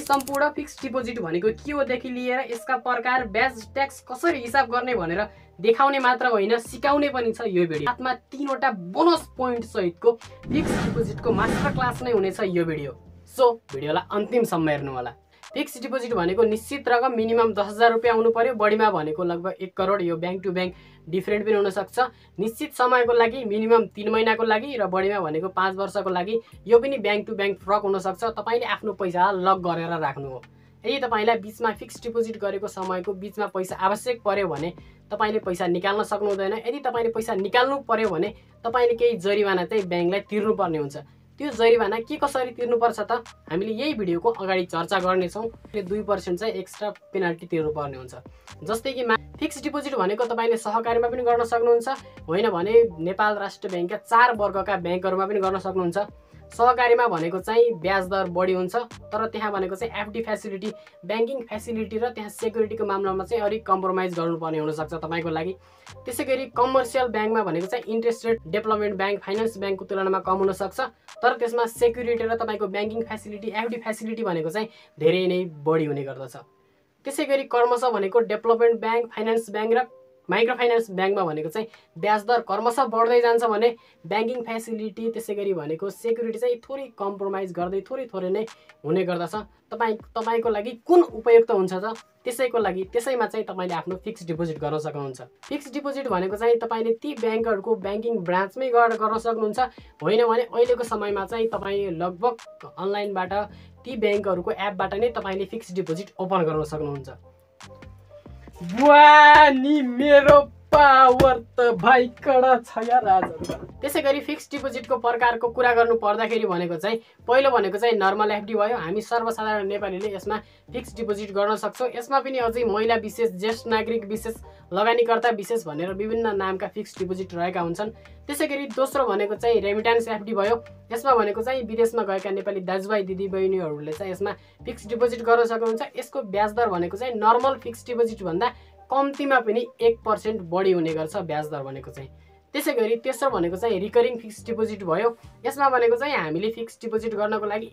सम्पूर्ण fixed deposit भनेको के हो देखि लिएर यसका प्रकार, ब्याज, ट्याक्स कसरी हिसाब गर्ने भनेर देखाउने मात्र होइन, सिकाउने पनि छ यो भिडियो। साथमा 3 वटा बोनस पोइन्ट सहितको फिक्स्ड डिपोजिटको मास्टर क्लास नै हुनेछ यो भिडियो। सो भिडियोलाई अन्तिमसम्म हेर्नु होला। फिक्स्ड डिपोजिट भनेको निश्चित रकम मिनिमम 10,000 रुपियाँ आउनु पर्यो, बढीमा भनेको लगभग 1 करोड। यो बैंक टु बैंक डिफरेन्ट पनि हुन सक्छ। निश्चित समयको लागि मिनिमम 3 महिनाको लागि र बढीमा भनेको 5 वर्षको लागि। यो पनि बैंक टु बैंक फरक हुन सक्छ। तपाईले आफ्नो पैसा लक गरेर राख्नु हो। यदि तपाईलाई बीचमा फिक्स्ड डिपोजिट गरेको समयको बीचमा पैसा आवश्यक पर्यो भने तपाईले पैसा निकाल्न सक्नु हुँदैन। यदि तपाईले पैसा निकाल्नु पर्यो भने तपाईले केही जरिवाना चाहिँ बैंकलाई तिर्नुपर्ने हुन्छ। त्यो जरिवाना के कसरी तिर्नुपर्छ त हामीले यही भिडियोको अगाडि चर्चा गर्नेछौँ। 2% चाहिँ एक्स्ट्रा पेनल्टी तिर्नुपर्ने हुन्छ। जस्तै कि फिक्स्ड डिपोजिट भनेको तपाईले सहकारीमा पनि गर्न सक्नुहुन्छ, होइन भने नेपाल राष्ट्र बैंकका 4 वर्गका बैंकहरुमा पनि गर्न सक्नुहुन्छ। सहकारीमा भनेको चाहिँ ब्याज दर बढी हुन्छ, तर त्यहाँ भनेको चाहिँ एफडी फ्यासिलिटी, बैंकिङ फ्यासिलिटी र त्यहाँ सेक्युरिटीको मामलामा चाहिँ अलिक कम्प्रोमाइज गर्नुपर्ने हुन सक्छ तपाईको लागि। त्यसैगरी कमर्सियल बैंकमा भनेको चाहिँ interest rate development bank, finance बैंकको तुलनामा कम हुन सक्छ, तर त्यसमा सेक्युरिटी र तपाईको बैंकिङ फ्यासिलिटी, एफडी फ्यासिलिटी भनेको चाहिँ धेरै नै बढी हुने गर्दछ। त्यसैगरी क्रमशः भनेको डेभलपमेन्ट बैंक, फाइनान्स बैंक र माइक्रो फाइनान्स बैंकमा भनेको चाहिँ ब्याज दर क्रमशः बढ्दै जान्छ भने बैंकिङ फ्यासिलिटी त्यसैगरी भनेको सेक्युरिटी चाहिँ थोरै कम्प्रोमाइज गर्दै थोरै नै हुने गर्दछ। तपाईको लागि कुन उपयुक्त हुन्छ त त्यसैमा चाहिँ तपाईले आफ्नो फिक्स्ड डिपोजिट गर्न सक्नुहुन्छ। फिक्स्ड डिपोजिट भनेको चाहिँ तपाईले ती बैंकहरुको बैंकिङ ब्रान्चमै गएर गर्न सक्नुहुन्छ, होइन भने अहिलेको समयमा चाहिँ तपाई लगभग अनलाइनबाट ती बैंकहरुको एपबाट नै तपाईले फिक्स्ड डिपोजिट ओपन गर्न सक्नुहुन्छ। बुवा नि मेरो पावर त भाइ कडा छ यार आज। त्यसैगरी फिक्स्ड डिपोजिटको प्रकारको कुरा गर्नु पर्दाखेरि भनेको चाहिँ पहिलो भनेको चाहिँ नर्मल एफडी भयो। हामी सर्वसाधारण नेपालीले यसमा फिक्स्ड डिपोजिट गर्न सक्छौं। यसमा पनि अझै महिला विशेष, ज्येष्ठ नागरिक विशेष, लगानीकर्ता विशेष भनेर विभिन्न नामका फिक्स्ड डिपोजिट रहेका हुन्छन्। त्यसैगरी दोस्रो भनेको चाहिँ रेमिटेन्स एफडी भयो। यसमा भनेको चाहिँ विदेशमा गएका नेपाली दाजुभाइ दिदीबहिनीहरूले चाहिँ यसमा फिक्स्ड डिपोजिट गर्न सक्नुहुन्छ। यसको ब्याज दर भनेको चाहिँ नर्मल फिक्स्ड डिपोजिट भन्दा कम्तीमा पनि 1% बढी हुने गर्छ ब्याज दर भनेको चाहिँ। त्यसैगरी तेस्रो भनेको चाहिँ रिकरिङ फिक्स्ड डिपोजिट भयो। यसमा भनेको चाहिँ हामीले फिक्स्ड डिपोजिट गर्नको लागि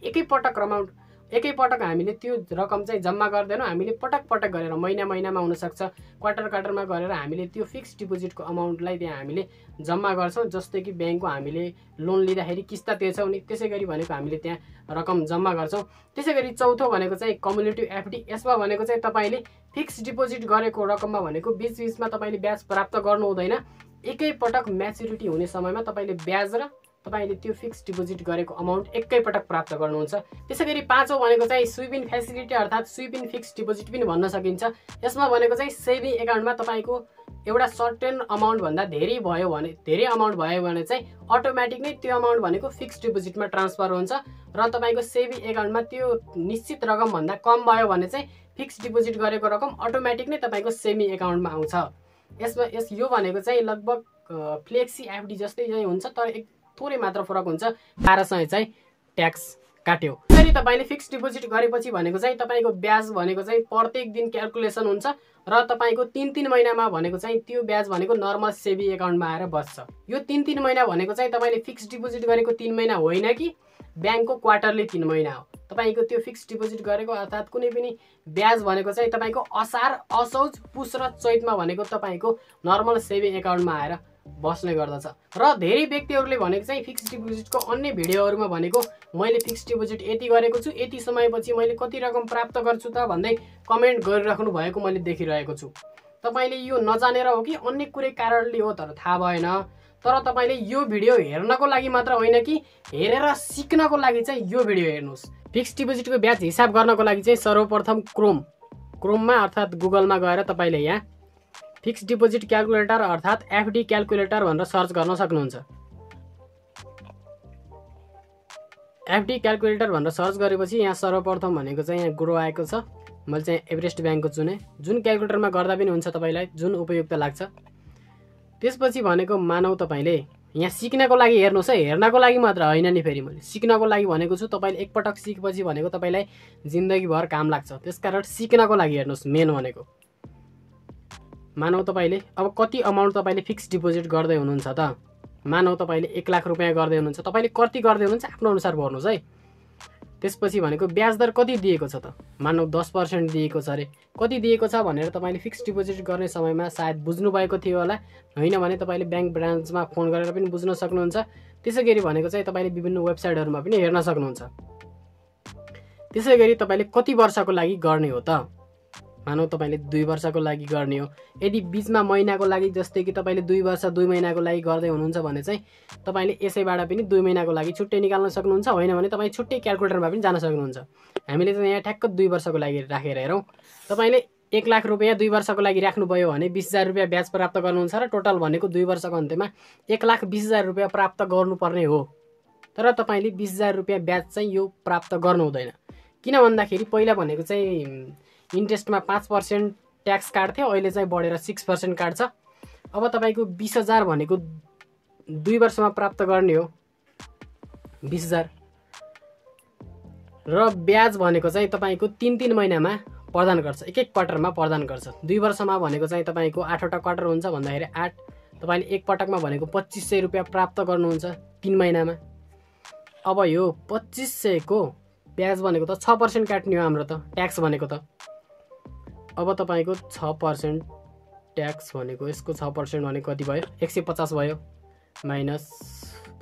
एकैपटक हामीले त्यो रकम चाहिँ जम्मा गर्दैनौँ, हामीले पटक गरेर महिनामा हुन सक्छ, क्वार्टरमा गरेर हामीले त्यो फिक्स्ड डिपोजिटको अमाउन्टलाई त्यहाँ हामीले जम्मा गर्छौँ। जस्तै कि बैंकको हामीले लोन लिँदाखेरि किस्ता तिर्छौँ नि, त्यसैगरी भनेको हामीले त्यहाँ रकम जम्मा गर्छौँ। त्यसैगरी चौथो भनेको चाहिँ कम्युलेटिभ एफडी। यसमा भनेको चाहिँ तपाईले फिक्स्ड डिपोजिट गरेको रकममा भनेको बीचमा तपाईले ब्याज प्राप्त गर्नु हुँदैन। एकैपटक म्याच्युरिटी हुने समयमा तपाईले ब्याज र तपाईले त्यो फिक्स्ड डिपोजिट गरेको अमाउन्ट एकैपटक प्राप्त गर्नुहुन्छ। त्यसैगरी पाँचौं भनेको चाहिँ स्विप इन फ्यासिलिटी अर्थात् स्विप इन फिक्स्ड डिपोजिट पनि भन्न सकिन्छ। यसमा भनेको चाहिँ सेभिङ एकाउन्टमा तपाईको एउटा सर्टेन अमाउन्ट भन्दा धेरै अमाउन्ट भयो भने चाहिँ अटोमेटिक नै त्यो अमाउन्ट भनेको फिक्स्ड डिपोजिटमा ट्रान्सफर हुन्छ र तपाईको सेभिङ एकाउन्टमा त्यो निश्चित रकम भन्दा कम भयो भने चाहिँ फिक्स्ड डिपोजिट गरेको रकम अटोमेटिक नै तपाईको सेभिङ एकाउन्टमा आउँछ। यो भनेको चाहिँ लगभग फ्लेक्सी एफडी जस्तै चाहिँ हुन्छ, तर थोरै मात्र फरक हुन्छ। 1200 चाहिँ ट्याक्स काट्यो। यसरी तपाईले फिक्स्ड डिपोजिट गरेपछि भनेको चाहिँ तपाईको ब्याज भनेको चाहिँ प्रत्येक दिन क्याल्कुलेसन हुन्छ र तपाईको 3 महिनामा भनेको चाहिँ त्यो ब्याज भनेको नर्मल सेभिङ एकाउन्टमा आएर बस्छ। यो 3 महिना भनेको चाहिँ तपाईले फिक्स्ड डिपोजिट गरेको 3 महिना होइन कि बैंकको क्वार्टरली 3 महिना हो। तपाईको त्यो फिक्स्ड डिपोजिट गरेको अर्थात् कुनै पनि ब्याज भनेको चाहिँ तपाईको असार, असौज, पुस र चैतमा भनेको तपाईको नर्मल सेभिङ एकाउन्टमा आएर बस्ने गर्दछ। र धेरै व्यक्तिहरूले भनेको चाहिँ फिक्स्ड डिपोजिटको अन्य भिडियोहरुमा भनेको मैले फिक्स्ड डिपोजिट यति गरेको छु, यति समयपछि मैले कति रकम प्राप्त गर्छु त भन्दै कमेन्ट गरिराख्नु भएको मैले देखिरहेको छु। तपाईले यो नजानेर हो कि अन्य कुनै कारणले हो तर थाहा भएन, तर तपाईले यो भिडियो हेर्नको लागि मात्र होइन कि हेरेर सिक्नको लागि चाहिँ यो भिडियो हेर्नुस्। फिक्स्ड डिपोजिटको ब्याज हिसाब गर्नको लागि चाहिँ सर्वप्रथम क्रोममा अर्थात् गुगलमा गएर तपाईले यहाँ फिक्स्ड डिपोजिट क्याल्कुलेटर अर्थात् एफडी क्याल्कुलेटर भनेर सर्च गर्न सक्नुहुन्छ। एफडी क्याल्कुलेटर भनेर सर्च गरेपछि यहाँ सर्वप्रथम भनेको चाहिँ यहाँ ग्रो आएको छ। मैले चाहिँ एभरेस्ट बैंकको चुने, जुन क्याल्कुलेटरमा गर्दा पनि हुन्छ तपाईलाई जुन उपयुक्त लाग्छ। त्यसपछि भनेको मानौ तपाईले यहाँ सिक्नको लागि हेर्नुस् है, हेर्नको लागि मात्र होइन नि, फेरि मैले सिक्नको लागि भनेको छु। तपाईले एकपटक सिकेपछि भनेको तपाईलाई जिन्दगीभर काम लाग्छ, त्यसकारण सिक्नको लागि हेर्नुस्। मेन भनेको मानौ तपाईले अब कति अमाउन्ट तपाईले फिक्स्ड डिपोजिट गर्दै हुनुहुन्छ त, मानौ तपाईले 1 लाख रुपैयाँ गर्दै हुनुहुन्छ, तपाईले कति गर्दै हुनुहुन्छ आफ्नो अनुसार भर्नुस् है। त्यसपछि भनेको ब्याज दर कति दिएको छ त, मानौ 10% दिएको छ अरे, कति दिएको छ भनेर तपाईँले फिक्स्ड डिपोजिट गर्ने समयमा सायद बुझ्नुभएको थियो होला, होइन भने तपाईँले ब्याङ्क ब्रान्चमा फोन गरेर पनि बुझ्न सक्नुहुन्छ। त्यसै गरी भनेको चाहिँ तपाईँले विभिन्न वेबसाइटहरूमा पनि हेर्न सक्नुहुन्छ। त्यसै गरी तपाईँले कति वर्षको लागि गर्ने हो त, मानौ तपाईँले 2 वर्षको लागि गर्ने हो, यदि बिचमा महिनाको लागि जस्तै कि तपाईँले 2 वर्ष 2 महिनाको लागि गर्दै हुनुहुन्छ भने चाहिँ तपाईँले यसैबाट पनि 2 महिनाको लागि छुट्टै निकाल्न सक्नुहुन्छ, होइन भने तपाईँ छुट्टै क्यालकुलेटरमा पनि जान सक्नुहुन्छ। हामीले चाहिँ यहाँ ठ्याक्क 2 वर्षको लागि राखेर हेरौँ। तपाईँले 1 लाख रुपियाँ 2 वर्षको लागि राख्नुभयो भने 20,000 रुपियाँ ब्याज प्राप्त गर्नुहुन्छ र टोटल भनेको 2 वर्षको अन्त्यमा 1,20,000 रुपियाँ प्राप्त गर्नुपर्ने हो। तर तपाईँले 20,000 रुपियाँ ब्याज चाहिँ यो प्राप्त गर्नु हुँदैन। किन भन्दाखेरि पहिला भनेको चाहिँ इन्ट्रेस्टमा 5% ट्याक्स काट्थ्यो, अहिले चाहिँ बढेर 6% काट्छ। अब तपाईँको 20,000 भनेको 2 वर्षमा प्राप्त गर्ने हो 20,000 र ब्याज भनेको चाहिँ तपाईँको 3 महिनामा प्रदान गर्छ, एक क्वार्टरमा प्रदान गर्छ। 2 वर्षमा भनेको चाहिँ तपाईँको 8वटा क्वार्टर हुन्छ भन्दाखेरि 8, तपाईँले एक पटकमा भनेको 2500 रुपियाँ प्राप्त गर्नुहुन्छ 3 महिनामा। अब यो 2500 को ब्याज भनेको त 6% काट्ने हो हाम्रो त ट्याक्स भनेको त। अब तपाईँको 6% ट्याक्स भनेको यसको 6% भनेको कति भयो, 150 भयो माइनस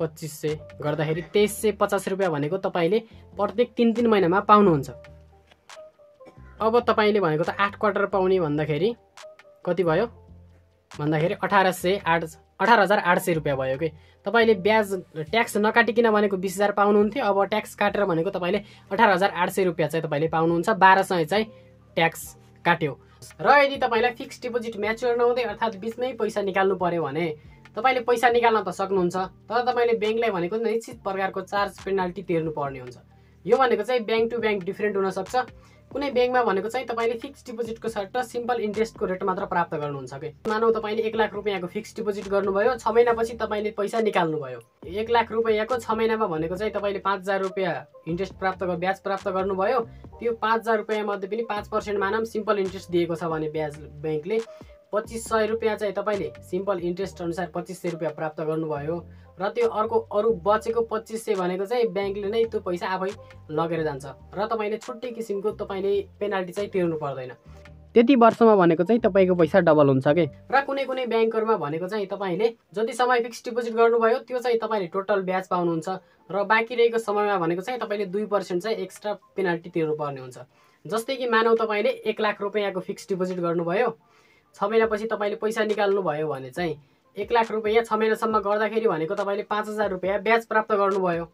2500 गर्दाखेरि 2350 रुपियाँ भनेको तपाईँले प्रत्येक 3 महिनामा पाउनुहुन्छ। अब तपाईँले भनेको त 8 क्वार्टर पाउने भन्दाखेरि कति भयो भन्दाखेरि 18,800 रुपियाँ भयो कि। तपाईँले ब्याज ट्याक्स नकाटिकन भनेको 20,000 पाउनुहुन्थ्यो, अब ट्याक्स काटेर भनेको तपाईँले 18,800 रुपियाँ चाहिँ तपाईँले पाउनुहुन्छ, 1200 चाहिँ ट्याक्स काट्यो। र यदि तपाईँलाई फिक्स्ड डिपोजिट म्याच्योर नहुँदै अर्थात् बिचमै पैसा निकाल्नु पर्यो भने तपाईँले पैसा निकाल्न त सक्नुहुन्छ, तर तपाईँले ब्याङ्कलाई भनेको निश्चित प्रकारको चार्ज पेनाल्टी तिर्नु पर्ने हुन्छ। यो भनेको चाहिँ ब्याङ्क टु ब्याङ्क डिफ्रेन्ट हुनसक्छ। कुनै ब्याङ्कमा भनेको चाहिँ तपाईँले फिक्स्ड डिपोजिटको सट्टा सिम्पल इन्ट्रेस्टको रेट मात्र प्राप्त गर्नुहुन्छ कि। मानौ तपाईँले 1 लाख रुपियाँको फिक्स्ड डिपोजिट गर्नुभयो, 6 महिनापछि तपाईँले पैसा निकाल्नुभयो। 1 लाख रुपियाँको 6 महिनामा भनेको चाहिँ तपाईँले 5,000 रुपियाँ इन्ट्रेस्ट ब्याज प्राप्त गर्नुभयो। त्यो 5,000 रुपियाँ मध्ये पनि 5% मानौँ सिम्पल इन्ट्रेस्ट दिएको छ भने ब्याज ब्याङ्कले 2500 रुपियाँ चाहिँ तपाईँले सिम्पल इन्ट्रेस्ट अनुसार 2500 रुपियाँ प्राप्त गर्नुभयो र त्यो अरू बचेको 2500 भनेको चाहिँ ब्याङ्कले नै त्यो पैसा आफै लगेर जान्छ र तपाईँले छुट्टै किसिमको तपाईँले पेनाल्टी चाहिँ तिर्नु पर्दैन। त्यति वर्षमा भनेको चाहिँ तपाईँको पैसा डबल हुन्छ कि। र कुनै ब्याङ्कहरूमा भनेको चाहिँ तपाईँले जति समय फिक्स्ड डिपोजिट गर्नुभयो त्यो चाहिँ तपाईँले टोटल ब्याज पाउनुहुन्छ र बाँकी रहेको समयमा भनेको चाहिँ तपाईँले 2% चाहिँ एक्स्ट्रा पेनाल्टी तिर्नु पर्ने हुन्छ। जस्तै कि मानौ तपाईँले 1 लाख रुपियाँको फिक्स्ड डिपोजिट गर्नुभयो, 6 महिनापछि तपाईँले पैसा निकाल्नु भयो भने चाहिँ 1 लाख रुपियाँ 6 महिनासम्म गर्दाखेरि भनेको तपाईँले 5,000 रुपियाँ ब्याज प्राप्त गर्नुभयो।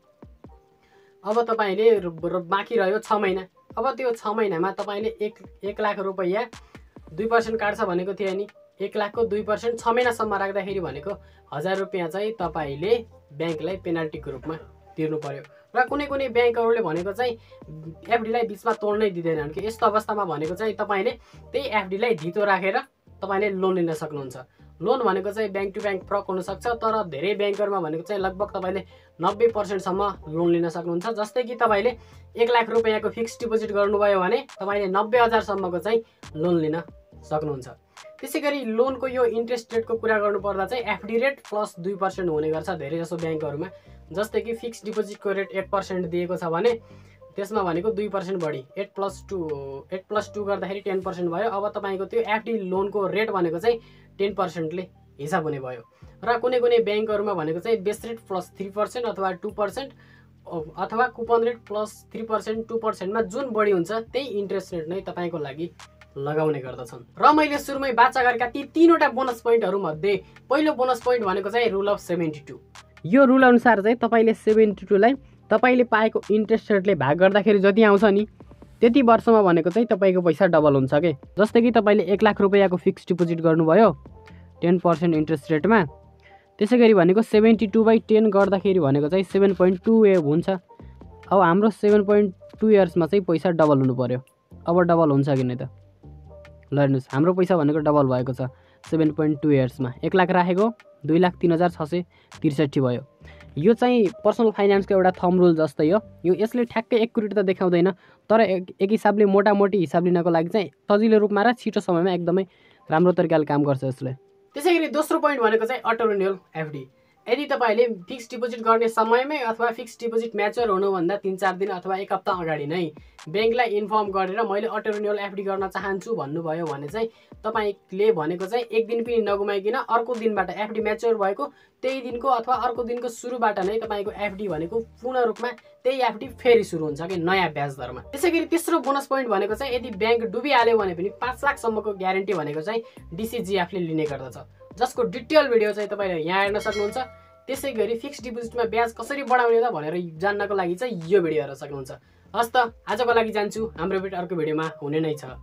अब तपाईँले बाँकी रह्यो 6 महिना। अब त्यो 6 महिनामा तपाईँले 1 लाख रुपियाँ 2% काट्छ भनेको थियो नि, 1 लाखको 2% 6 महिनासम्म राख्दाखेरि भनेको 1000 रुपियाँ चाहिँ तपाईँले ब्याङ्कलाई पेनाल्टीको रूपमा तिर्नु पर्यो। र कुनै ब्याङ्कहरूले भनेको चाहिँ एफडीलाई बिचमा तोड्नै दिँदैनन् कि। यस्तो अवस्थामा भनेको चाहिँ तपाईँले त्यही एफडीलाई धितो राखेर तपाईँले लोन लिन सक्नुहुन्छ। लोन भनेको चाहिँ ब्याङ्क टु ब्याङ्क फरक हुनसक्छ, तर धेरै ब्याङ्कहरूमा भनेको चाहिँ लगभग तपाईँले 90% सम्म लोन लिन सक्नुहुन्छ। जस्तै कि तपाईँले 1 लाख रुपियाँको फिक्स्ड डिपोजिट गर्नुभयो भने तपाईँले 90,000 सम्मको चाहिँ लोन लिन सक्नुहुन्छ। त्यसै गरी लोनको यो इन्ट्रेस्ट रेटको कुरा गर्नुपर्दा चाहिँ एफडी रेट प्लस 2% हुने गर्छ धेरै जसो ब्याङ्कहरूमा। जस्तै कि फिक्स्ड डिपोजिटको रेट 8% दिएको छ भने त्यसमा भनेको 2% बढी 8+2 गर्दाखेरि 10% भयो। अब तपाईँको त्यो एफडी लोनको रेट भनेको चाहिँ 10%ले हिसाब हुने भयो। र कुनै ब्याङ्कहरूमा भनेको चाहिँ बेस रेट प्लस 3% अथवा 2% अथवा कुपन रेट प्लस 3% 2%मा जुन बढी हुन्छ त्यही इन्ट्रेस्ट रेट नै तपाईँको लागि लगाउने गर्दछन्। र मैले सुरुमै बाचा गरेका ती 3वटा बोनस पोइन्टहरू मध्ये पहिलो बोनस पोइन्ट भनेको चाहिँ रुल अफ 72। यो रुल अनुसार चाहिँ तपाईँले 72 लाई तपाईँले पाएको इन्ट्रेस्ट रेटले भाग गर्दाखेरि जति आउँछ नि त्यति वर्षमा भनेको चाहिँ तपाईँको पैसा डबल हुन्छ के। जस्तै कि तपाईँले 1 लाख रुपियाँको फिक्स्ड डिपोजिट गर्नुभयो 10% इन्ट्रेस्ट रेटमा, त्यसै गरी भनेको 72/10 गर्दाखेरि भनेको चाहिँ 7.2 हुन्छ। अब हाम्रो 7.2 इयर्समा चाहिँ पैसा डबल हुनु पर्यो। अब डबल हुन्छ कि नै त ल हेर्नुहोस्, हाम्रो पैसा भनेको डबल भएको छ 7.2 इयर्समा। 1 लाख राखेको 2,03,663 भयो। यो चाहिँ पर्सनल फाइनेन्सको एउटा थम रुल जस्तै हो। यसले ठ्याक्कै एक्युरेट त देखाउँदैन, तर एक हिसाबले मोटामोटी हिसाब लिनको लागि चाहिँ सजिलो रूपमा र छिटो समयमा एकदमै राम्रो तरिकाले काम गर्छ यसले। त्यसै गरी दोस्रो पोइन्ट भनेको चाहिँ अटो रिन्युअल एफडी। यदि तपाईँले फिक्स डिपोजिट गर्ने समयमै अथवा फिक्स डिपोजिट म्याच्योर हुनुभन्दा 3-4 दिन अथवा 1 हप्ता अगाडि नै ब्याङ्कलाई इन्फर्म गरेर मैले अटो रिन्युअल एफडी गर्न चाहन्छु भन्नुभयो भने चाहिँ तपाईँले भनेको चाहिँ एक दिन पनि नगुमाइकन अर्को दिनबाट एफडी म्याच्योर भएको त्यही दिनको अथवा अर्को दिनको सुरुबाट नै तपाईँको एफडी भनेको पूर्ण रूपमा त्यही एफडी फेरि सुरु हुन्छ कि नयाँ ब्याज दरमा। त्यसैगरी तेस्रो बोनस पोइन्ट भनेको चाहिँ यदि ब्याङ्क डुबिहाल्यो भने पनि 5 लाखसम्मको ग्यारेन्टी भनेको चाहिँ डिसिजिएफले लिने गर्दछ, जसको डिटेल भिडियो चाहिँ तपाईँले यहाँ हेर्न सक्नुहुन्छ। त्यसैगरी फिक्स डिपोजिटमा ब्याज कसरी बढाउने त भनेर जान्नको लागि चाहिँ यो भिडियो हेर्न सक्नुहुन्छ। हस् त आजको लागि जान्छु, हाम्रो भेट अर्को भिडियोमा हुने नै छ।